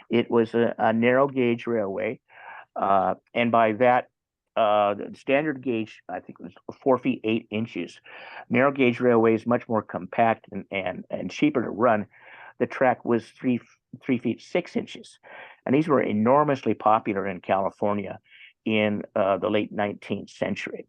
It was a narrow gauge railway, and by that, the standard gauge, I think it was 4 feet 8 inches. Narrow gauge railway is much more compact and cheaper to run. The track was 3 feet 6 inches, and these were enormously popular in California in the late 19th century.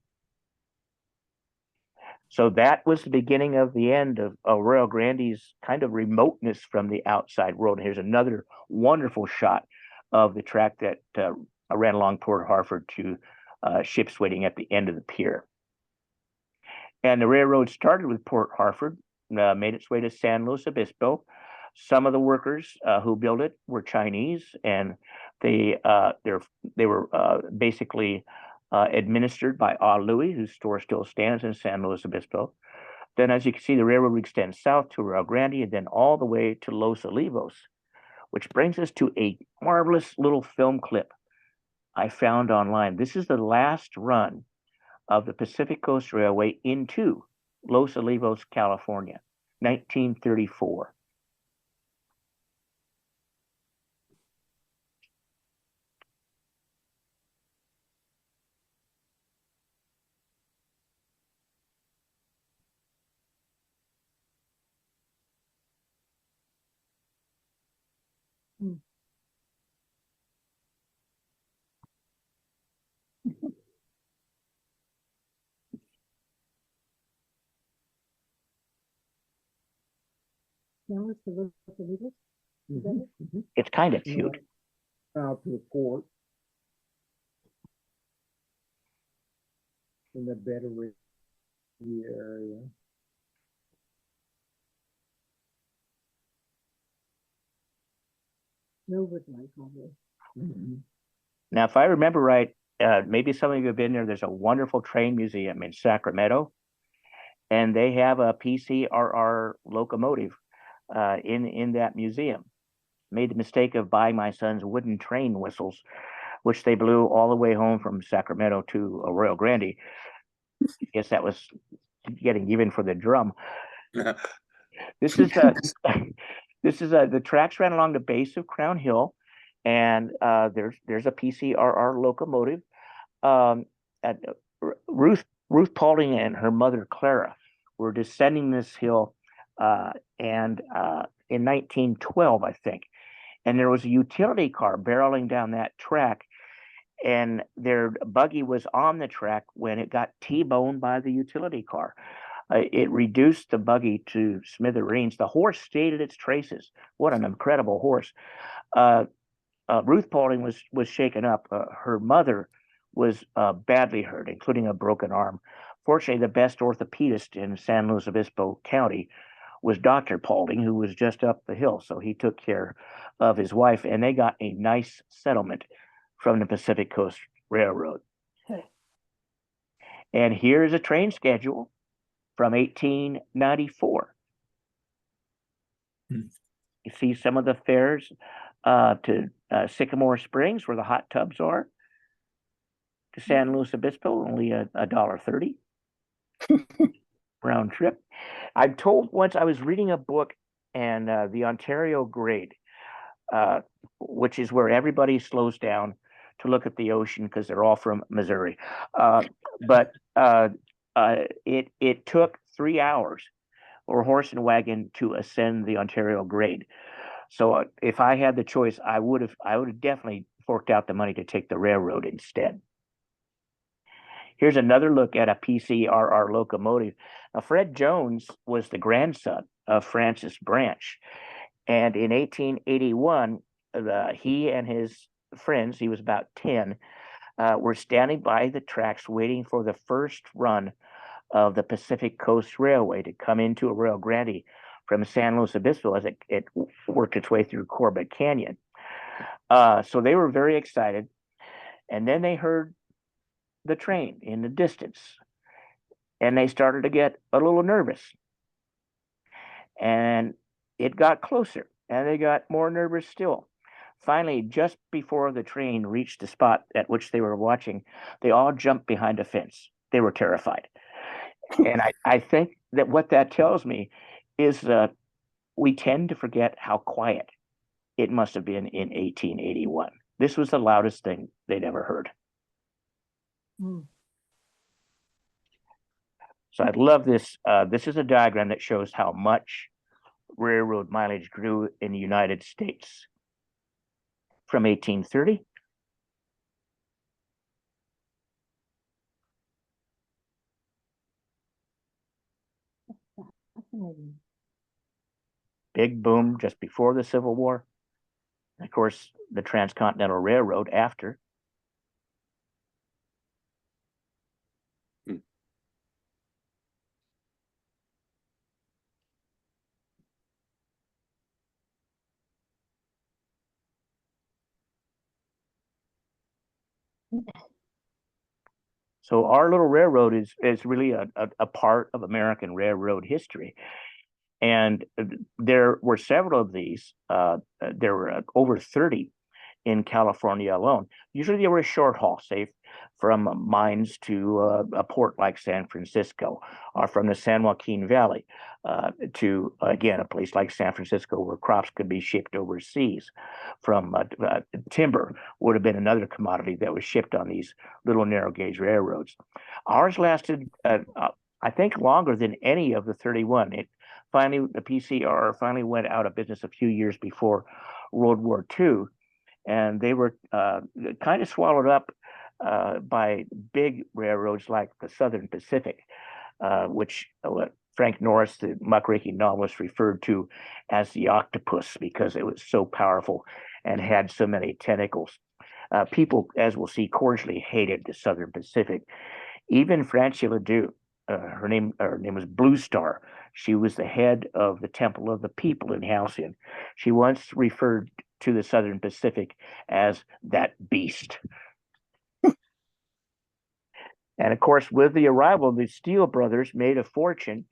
So that was the beginning of the end of Arroyo Grande's kind of remoteness from the outside world. And here's another wonderful shot of the track that ran along Port Harford to ships waiting at the end of the pier. And the railroad started with Port Harford, made its way to San Luis Obispo. Some of the workers who built it were Chinese, and they were basically administered by Louis, whose store still stands in San Luis Obispo. Then, as you can see, the railroad extends south to Rio Grande and then all the way to Los Olivos, which brings us to a marvelous little film clip I found online. This is the last run of the Pacific Coast Railway into Los Olivos, California, 1934. Now it's the Los Olivos. Is that it? It's kind of cute. Out to the port in the Betteridge area. Nova's like all this. Now, if I remember right, maybe some of you have been there. There's a wonderful train museum in Sacramento, and they have a PCRR locomotive in that museum. Made the mistake of buying my son's wooden train whistles, which they blew all the way home from Sacramento to Arroyo Grande. I guess that was getting even for the drum. This is the tracks ran along the base of Crown Hill, and there's a PCRR locomotive. At Ruth Paulding and her mother Clara were descending this hill, and in 1912, I think, and there was a utility car barreling down that track, and their buggy was on the track when it got T-boned by the utility car. It reduced the buggy to smithereens. The horse stayed at its traces. What an incredible horse! Ruth Paulding was shaken up. Her mother was badly hurt, including a broken arm. Fortunately, the best orthopedist in San Luis Obispo County was Dr. Paulding, who was just up the hill. So he took care of his wife, and they got a nice settlement from the Pacific Coast Railroad. And here's a train schedule from 1894. You see some of the fares to Sycamore Springs, where the hot tubs are, to San Luis Obispo, only $1.30 round trip. I'm told once I was reading a book, and the Ontario Grade, which is where everybody slows down to look at the ocean because they're all from Missouri. But it took 3 hours or horse and wagon to ascend the Ontario Grade. So if I had the choice, I would have definitely forked out the money to take the railroad instead. Here's another look at a PCRR locomotive. Now, Fred Jones was the grandson of Francis Branch, and in 1881, he and his friends, he was about 10, were standing by the tracks waiting for the first run of the Pacific Coast Railway to come into Arroyo Grande from San Luis Obispo as it worked its way through Corbett Canyon. So they were very excited. And then they heard the train in the distance, and they started to get a little nervous. And it got closer, and they got more nervous still. Finally, just before the train reached the spot at which they were watching, they all jumped behind a fence. They were terrified. And I think that what that tells me is we tend to forget how quiet it must have been in 1881. This was the loudest thing they'd ever heard. Hmm. So I love this. This is a diagram that shows how much railroad mileage grew in the United States from 1830. Fascinating. Big boom just before the Civil War. And of course, the Transcontinental Railroad after. So our little railroad is really a part of American railroad history. And there were several of these. There were over 30 in California alone. Usually they were a short haul, say from mines to a port like San Francisco, or from the San Joaquin Valley to, again, a place like San Francisco where crops could be shipped overseas. From timber would have been another commodity that was shipped on these little narrow gauge railroads. Ours lasted, I think, longer than any of the 31. The PCR finally went out of business a few years before World War II, and they were kind of swallowed up by big railroads like the Southern Pacific, which Frank Norris, the muckraking novelist, referred to as the octopus because it was so powerful and had so many tentacles. People, as we'll see, cordially hated the Southern Pacific. Even Francie Ledoux, her name was Blue Star. She was the head of the Temple of the People in Halcyon. She once referred to the Southern Pacific as that beast. And of course, with the arrival, the Steele brothers made a fortune,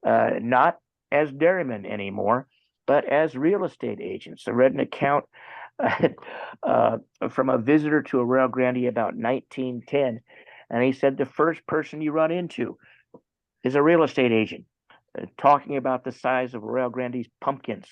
not as dairymen anymore, but as real estate agents. I read an account from a visitor to Arroyo Grande about 1910, and he said the first person you run into is a real estate agent talking about the size of Arroyo Grande's pumpkins